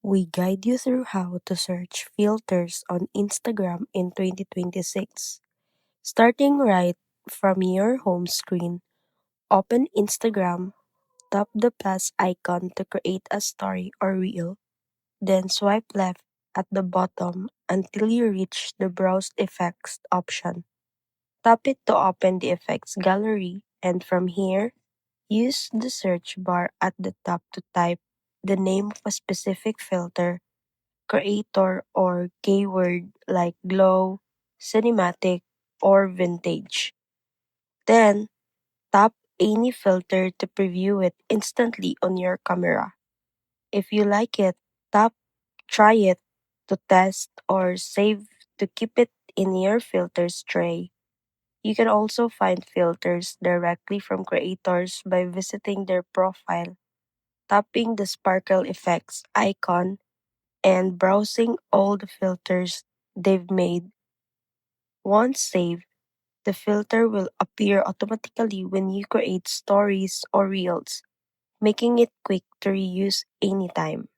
We guide you through how to search filters on Instagram in 2026. Starting right from your home screen, open Instagram, tap the plus icon to create a story or reel, then swipe left at the bottom until you reach the Browse Effects option. Tap it to open the effects gallery, and from here, use the search bar at the top to type the name of a specific filter, creator, or keyword like glow, cinematic, or vintage. Then, tap any filter to preview it instantly on your camera. If you like it, tap try it to test or save to keep it in your filters tray. You can also find filters directly from creators by visiting their profile, tapping the sparkle effects icon, and browsing all the filters they've made. Once saved, the filter will appear automatically when you create stories or reels, making it quick to reuse anytime.